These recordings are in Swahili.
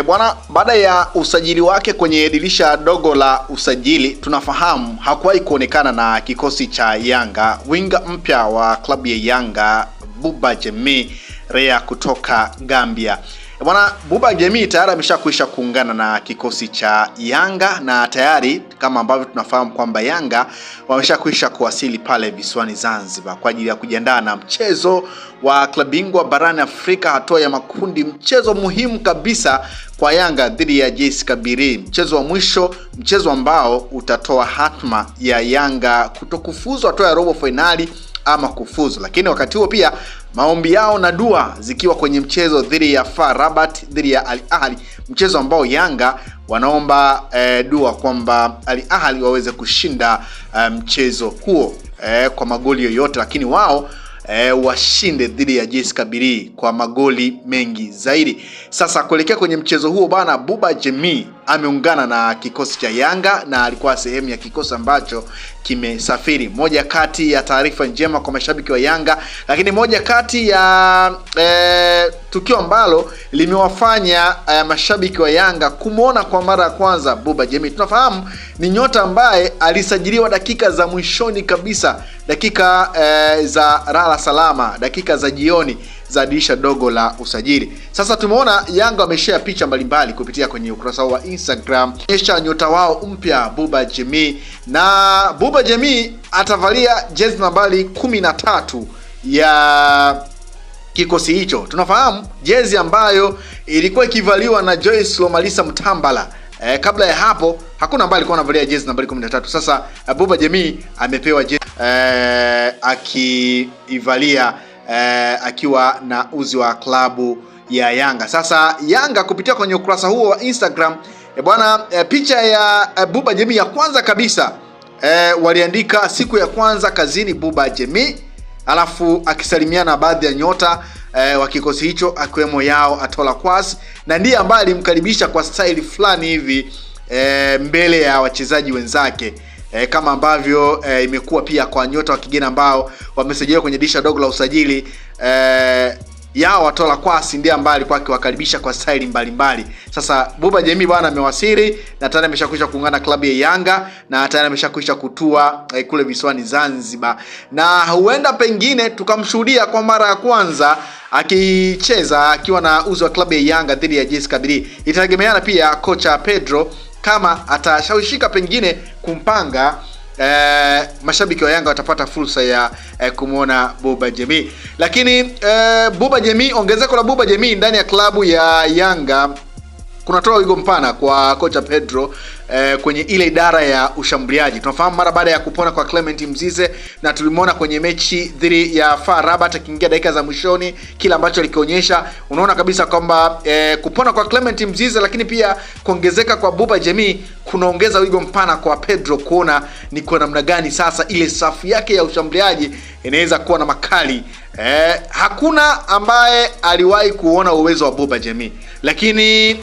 Bwana, baada ya usajili wake kwenye dirisha dogo la usajili, tunafahamu hakuwahi kuonekana na kikosi cha Yanga. Winga mpya wa klabu ya Yanga, Buba Jemie Rea kutoka Gambia. Bwana, Buba Jemie tayari ameshakwisha kuungana na kikosi cha Yanga, na tayari kama ambavyo tunafahamu kwamba Yanga wameshakwisha kuwasili pale visiwani Zanzibar kwa ajili ya kujiandaa na mchezo wa klabu bingwa barani Afrika hatua ya makundi, mchezo muhimu kabisa kwa Yanga dhidi ya JS Kabylie, mchezo wa mwisho, mchezo ambao utatoa hatma ya Yanga kutokufuzu hatua ya robo finali ama kufuzu. Lakini wakati huo pia maombi yao na dua zikiwa kwenye mchezo dhidi ya FAR Rabat dhidi ya Al Ahly, mchezo ambao Yanga wanaomba dua kwamba Al Ahly waweze kushinda mchezo huo kwa magoli yoyote, lakini wao washinde dhidi ya JS Kabylie kwa magoli mengi zaidi. Sasa kuelekea kwenye mchezo huo bana, Buba Jemie ameungana na kikosi cha Yanga na alikuwa sehemu ya kikosi ambacho kimesafiri. Moja kati ya taarifa njema kwa mashabiki wa Yanga, lakini moja kati ya tukio ambalo limewafanya mashabiki wa Yanga kumuona kwa mara ya kwanza Buba Jemie. Tunafahamu ni nyota ambaye alisajiliwa dakika za mwishoni kabisa, dakika za lala salama, dakika za jioni za dirisha dogo la usajili. Sasa tumeona Yanga wameshare picha mbalimbali kupitia kwenye ukurasa wa Instagram kisha nyota wao mpya Buba Jemie, na Buba Jemie atavalia jezi nambari 13 ya kikosi hicho. Tunafahamu jezi ambayo ilikuwa ikivaliwa na Joyce Lomalisa Mtambala. Kabla ya hapo hakuna ambaye alikuwa anavalia jezi nambari 13. Sasa Buba Jemie amepewa jezi akiivalia akiwa na uzi wa klabu ya Yanga. Sasa Yanga kupitia kwenye ukurasa huo wa Instagram bwana, picha ya Buba Jemie ya kwanza kabisa waliandika siku ya kwanza kazini Buba Jemie, alafu akisalimiana na baadhi ya nyota wa kikosi hicho akiwemo Yao Atola Kwasi, na ndiye ambaye alimkaribisha kwa style fulani hivi mbele ya wachezaji wenzake. Kama ambavyo imekuwa pia kwa nyota wa kigeni ambao wamesajiliwa kwenye dirisha dogo la usajili, Yao Atola Kwasi ndiye ambaye alikuwa akiwakaribisha kwa style mbalimbali. Sasa Buba Jemie bwana amewasili na tayari ameshakwisha kuungana klabu ya Yanga na tayari ameshakwisha kutua kule visiwani Zanzibar, na huenda pengine tukamshuhudia kwa mara ya kwanza akicheza akiwa na uzi wa klabu ya Yanga dhidi ya JS Kabylie. Itategemeana pia kocha Pedro kama atashawishika pengine kumpanga mashabiki wa Yanga watapata fursa ya kumuona Buba Jemie. Lakini Buba Jemie, ongezeko la Buba Jemie ndani ya klabu ya Yanga kunatoa wigo mpana kwa kocha Pedro kwenye ile idara ya ushambuliaji. Tunafahamu mara baada ya kupona kwa Clement Mzize, na tulimuona kwenye mechi dhidi ya FAR Rabat akiingia dakika za mwishoni, kila ambacho alikionyesha, unaona kabisa kwamba kupona kwa Clement Mzize lakini pia kuongezeka kwa Buba Jemie kunaongeza wigo mpana kwa Pedro kuona ni kwa namna gani sasa ile safu yake ya ushambuliaji inaweza kuwa na makali. Hakuna ambaye aliwahi kuona uwezo wa Buba Jemie, lakini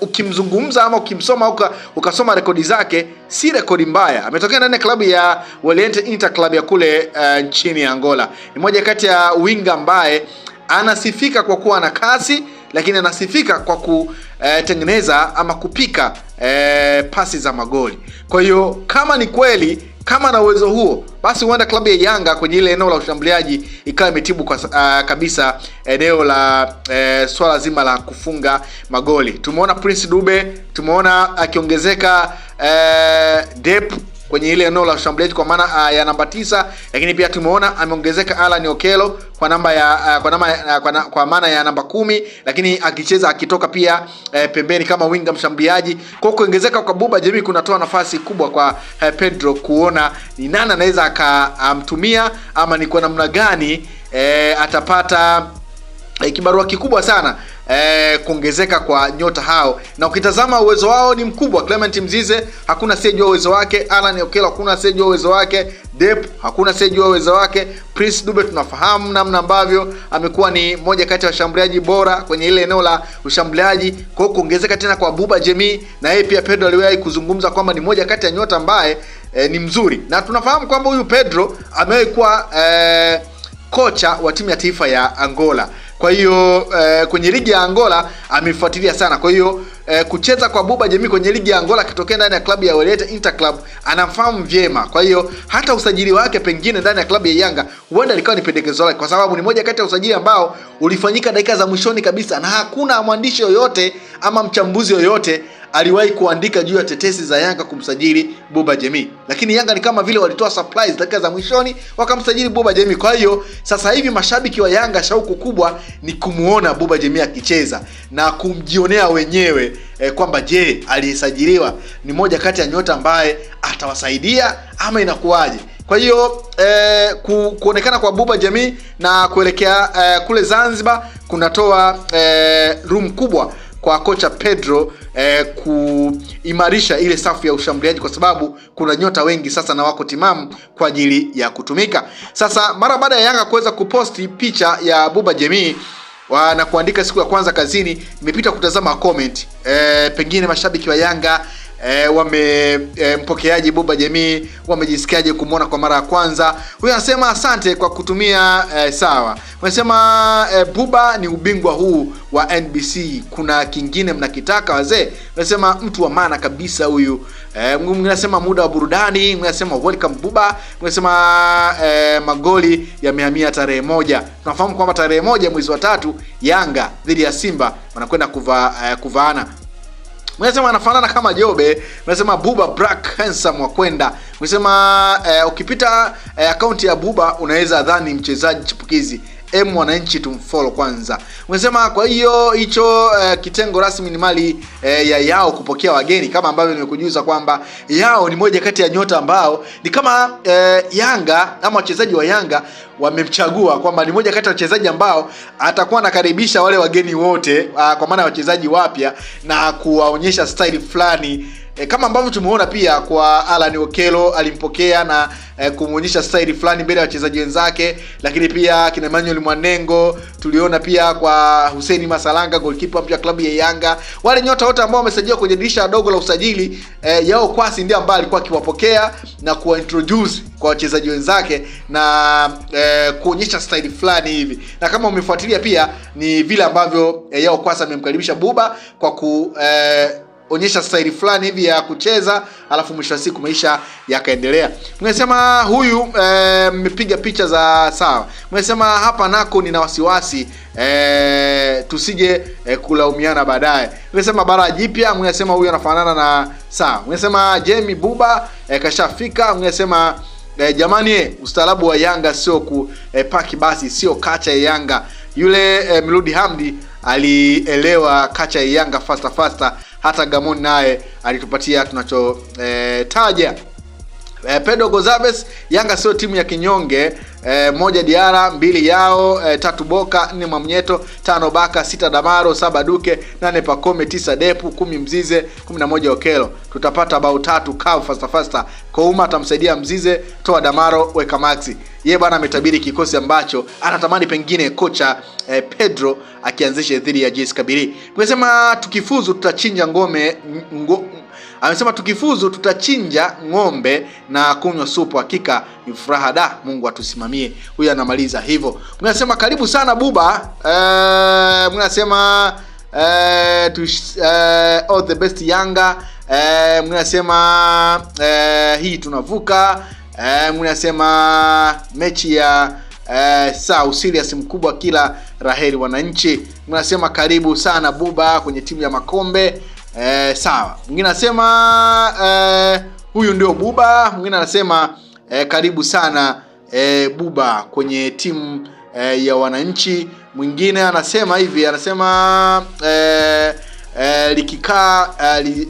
ukimzungumza ama ukimsoma ukasoma rekodi zake, si rekodi mbaya. Ametokea ndani ya klabu ya Waliente Inter Club ya kule nchini Angola. Ni moja kati ya winga ambaye anasifika kwa kuwa na kasi, lakini anasifika kwa kutengeneza ama kupika pasi za magoli. Kwa hiyo kama ni kweli kama na uwezo huo, basi huenda klabu ya Yanga kwenye ile eneo la ushambuliaji ikawa imetibu kwa kabisa eneo la swala zima la kufunga magoli. Tumeona Prince Dube, tumeona akiongezeka depth kwenye ile eneo la ushambuliaji kwa maana ya namba 9, lakini pia tumeona ameongezeka Alan Okello kwa namba ya kwa maana ya namba 10, lakini akicheza akitoka pia pembeni kama winga mshambuliaji. Kwa kuongezeka kwa Buba Jemie kunatoa nafasi kubwa kwa Pedro kuona ni nani anaweza akamtumia ama ni kwa namna gani atapata kibarua kikubwa sana kuongezeka kwa nyota hao. Na ukitazama uwezo wao ni mkubwa. Clement Mzize hakuna sijua uwezo wake, Alan Okello hakuna sijua uwezo wake, Dep hakuna sijua uwezo wake, Prince Dube tunafahamu namna ambavyo amekuwa ni moja kati ya washambuliaji bora kwenye ile eneo la ushambuliaji. Kwa hiyo kuongezeka tena kwa Buba Jemie, na yeye pia Pedro aliwahi kuzungumza kwamba ni moja kati ya nyota ambaye ni mzuri, na tunafahamu kwamba huyu Pedro amewahi kuwa kocha wa timu ya taifa ya Angola. Kwa hiyo kwenye ligi ya Angola amefuatilia sana. Kwa hiyo kucheza kwa Buba Jemii kwenye ligi ya Angola kitokea ndani ya klabu ya Wydad Interclub anamfahamu vyema. Kwa hiyo hata usajili wake pengine ndani ya klabu ya Yanga huenda likawa ni pendekezo lake, kwa sababu ni moja kati ya usajili ambao ulifanyika dakika za mwishoni kabisa, na hakuna mwandishi yoyote ama mchambuzi yoyote aliwahi kuandika juu ya tetesi za Yanga kumsajili Buba Jemii. Lakini Yanga ni kama vile walitoa surprise dakika za mwishoni wakamsajili Buba Jemii. Kwa hiyo sasa hivi mashabiki wa Yanga shauku kubwa ni kumuona Buba Jemii akicheza na kumjionea wenyewe kwamba je, aliyesajiliwa ni moja kati ya nyota ambaye atawasaidia ama inakuwaje. Kwa hiyo kuonekana kwa Buba Jemii na kuelekea kule Zanzibar kunatoa room kubwa kwa kocha Pedro kuimarisha ile safu ya ushambuliaji, kwa sababu kuna nyota wengi sasa na wako timamu kwa ajili ya kutumika. Sasa mara baada ya Yanga kuweza kuposti picha ya Buba Jemii na kuandika siku ya kwanza kazini, nimepita kutazama comment. Pengine mashabiki wa Yanga wamempokeaje Buba Jemii, wamejisikiaje kumuona kwa mara ya kwanza. Huyu anasema asante kwa kutumia sawa. Wanasema Buba ni ubingwa huu wa NBC, kuna kingine mnakitaka wazee? Wanasema mtu wa maana kabisa huyu. Mwingine anasema muda wa burudani, mwingine anasema welcome Buba, mwingine anasema magoli yamehamia tarehe 1. Tunafahamu kwamba tarehe 1 mwezi wa 3 Yanga dhidi ya Simba wanakwenda kuvaana. Mnasema anafanana kama Jobe. Mnasema Buba black handsome wa kwenda. Mnasema ukipita akaunti ya Buba unaweza dhani mchezaji chipukizi. Wananchi tumfollow kwanza. Mnasema kwa hiyo hicho kitengo rasmi ni mali ya Yao kupokea wageni, kama ambavyo nimekujuza kwamba Yao ni moja kati ya nyota ambao ni kama Yanga ama wachezaji wa Yanga wamemchagua kwamba ni moja kati ya wachezaji ambao atakuwa anakaribisha wale wageni wote, kwa maana wachezaji wapya, na kuwaonyesha style fulani kama ambavyo tumeona pia kwa Alan Okello alimpokea na kumuonyesha style fulani mbele ya wachezaji wenzake. Lakini pia kina Emmanuel Mwanengo tuliona pia kwa Hussein Masalanga, goalkeeper mpya klabu ya Yanga. Wale nyota wote ambao wamesajiliwa kwenye dirisha dogo la usajili, Yao Kwasi ndiye ambaye alikuwa akiwapokea na kuwaintroduce kwa wachezaji wenzake na kuonyesha style fulani hivi. Na kama umefuatilia pia ni vile ambavyo Yao Kwasi amemkaribisha Buba kwa onyesha style fulani hivi ya kucheza, alafu mwisho wa siku maisha yakaendelea. Mnasema huyu mmepiga picha za sawa. Mnasema hapa nako nina wasiwasi tusije kulaumiana baadaye. Mnasema bara jipya. Mnasema huyu anafanana na sawa. Mnasema Jemii Buba kashafika. Mnasema jamani, ustaarabu wa Yanga sio kupaki basi, sio kacha ya Yanga. Yule Miludi Hamdi alielewa kacha ya Yanga faster. Hata Gamon naye alitupatia tunachotaja. Pedro Gonzalez, Yanga sio timu ya kinyonge. 1 Diara, 2 Yao, 3 Boka, 4 Mwamnyeto, 5 Baka, 6 Damaro, 7 Duke, 8 Pakome, 9 Depu, 10 Mzize, 11 Okello. Tutapata bao 3 kavu faster. Kouma atamsaidia Mzize, toa Damaro, weka Maxi. Yeye bwana ametabiri kikosi ambacho anatamani pengine kocha Pedro akianzishe dhidi ya JS Kabylie. Tunasema tukifuzu tutachinja amesema tukifuzu tutachinja ng'ombe na kunywa supu, hakika ni furaha da, Mungu atusimamie. Huyu anamaliza hivyo. Mnasema karibu sana Buba. Mnasema all the best Yanga. Mnasema hii tunavuka. Mnasema mechi ya serious mkubwa, kila raheli wananchi. Mnasema karibu sana Buba kwenye timu ya makombe. Sawa. Mwingine anasema huyu ndio Buba. Mwingine anasema karibu sana Buba kwenye timu ya wananchi. Mwingine anasema hivi, anasema likikaa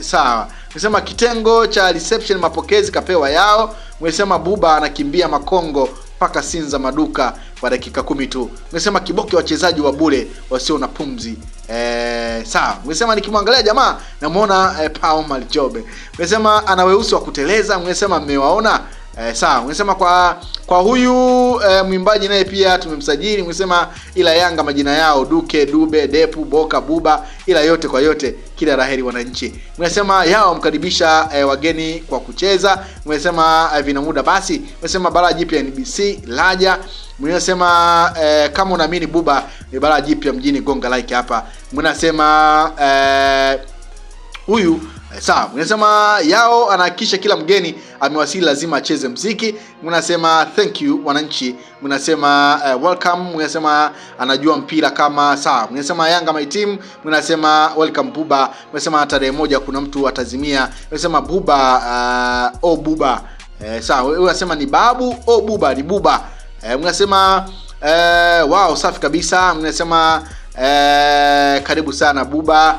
sawa. Mwesema kitengo cha reception mapokezi kapewa Yao. Mwesema Buba anakimbia Makongo mpaka Sinza maduka kwa dakika 10 tu. Mwesema kiboke wachezaji wa bure wasio na pumzi. Sawa. Mwesema nikimwangalia jamaa namuona Pao Maljobe. Mwesema ana weusi wa kuteleza. Mwesema mmewaona. Sawa. Mwesema kwa huyu mwimbaji naye pia tumemsajili. Mwesema ila Yanga majina yao Duke, Dube, Depu, Boka, Buba, ila yote kwa yote kila laheri wananchi. Mnasema yao mkaribisha wageni kwa kucheza. Mnasema vina muda basi. Mnasema bara jipya NBC laja. Mnasema kama unaamini Buba ni bara jipya mjini, gonga like hapa. Mnasema huyu sawa. Mnasema yao anahakikisha kila mgeni amewasili lazima acheze muziki. Mnasema thank you wananchi. Mnasema welcome. Mnasema anajua mpira kama sawa. Mnasema Yanga my team. Mnasema welcome Buba. Mnasema tarehe 1 kuna mtu atazimia. Mnasema Buba Buba. Sawa, wewe unasema ni babu Buba ni Buba. Mnasema wow safi kabisa. Mnasema karibu sana Buba.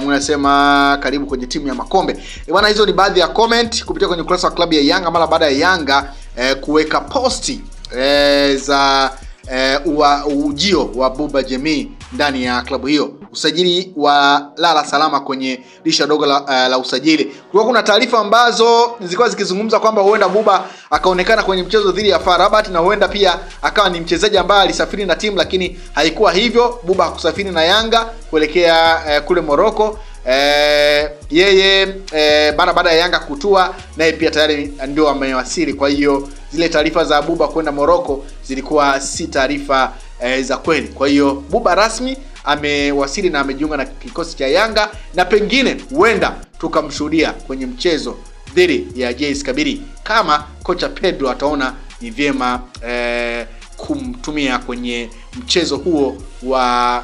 Mnasema karibu kwenye timu ya makombe. Bwana, hizo ni baadhi ya comment kupitia kwenye ukurasa wa klabu ya Yanga mara baada ya Yanga kuweka posti za ujio wa Buba Jemii ndani ya klabu hiyo. Usajili wa lala salama kwenye dirisha dogo la usajili. Kulikuwa kuna taarifa ambazo zilikuwa zikizungumza kwamba huenda Buba akaonekana kwenye mchezo dhidi ya FAR Rabat na huenda pia akawa ni mchezaji ambaye alisafiri na timu, lakini haikuwa hivyo. Buba hakusafiri na Yanga kuelekea kule Morocco. Yeye mara baada ya Yanga kutua naye pia tayari ndio amewasili. Kwa hiyo zile taarifa za Buba kwenda Morocco zilikuwa si taarifa za kweli. Kwa hiyo Buba rasmi amewasili na amejiunga na kikosi cha Yanga, na pengine huenda tukamshuhudia kwenye mchezo dhidi ya JS Kabylie kama kocha Pedro ataona ni vyema kumtumia kwenye mchezo huo wa